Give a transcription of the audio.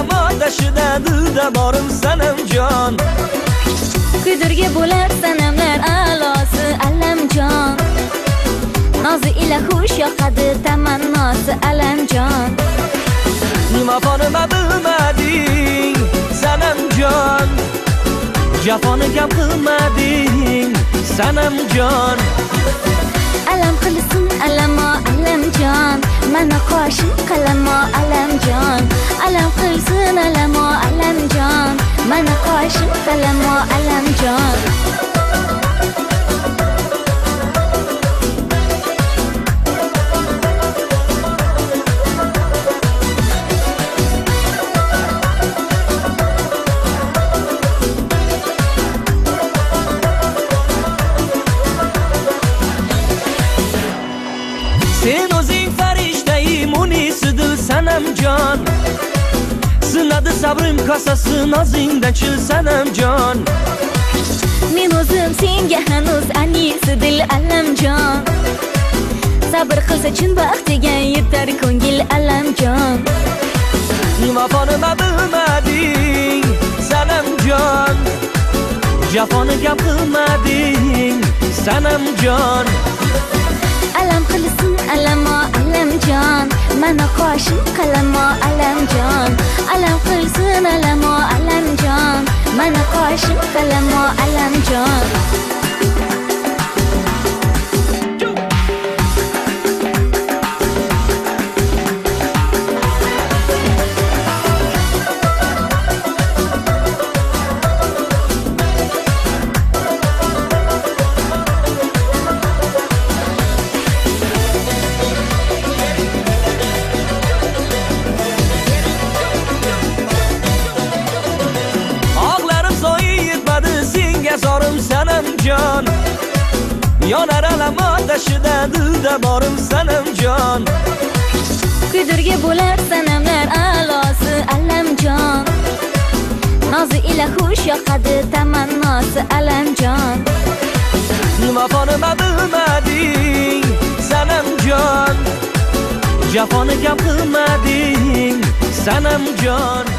alamotaşida dilda borim sanamjon. Kuydirga bo'lar sanamlar a'losi Alamjon. Nozi ila xush yoqadi tamannosi Alamjon. Nima fonima bilmading sanamjon, jafoni kam qilmading sanamjon. Alam qilsin alamo Alamjon, mana qoshim qalamo Alamjon. Alam qilsin alamo Alamjon, mana qoshim qalamo Alamjon. Sen o'zing farishtay munisidir sanamjon. Sinadi sabrim kosasi nozingdan chil sanamjon. Men o'zim senga hanuz anisi dil Alamjon. Sabr qilsa chin baxtiga yetar ko'ngil Alamjon. Nima fonima bilmading sanamjon, jafoni kam qilmading sanamjon. Alam qilsin alamo Alamjon, mana qoshim qalamo Alamjon. Alam qilsin alamo Alamjon, mana qoshim qalamo Alamjon. Zorim sanamjon, yonar alamotaşida dilda borim sanamjon. Kuydirga bo'lar sanamlar a'losi Alamjon. Nozi ila xush yoqadi tamannosi Alamjon. Nima fonima bilmading sanamjon, jafoni kam qilmading sanamjon.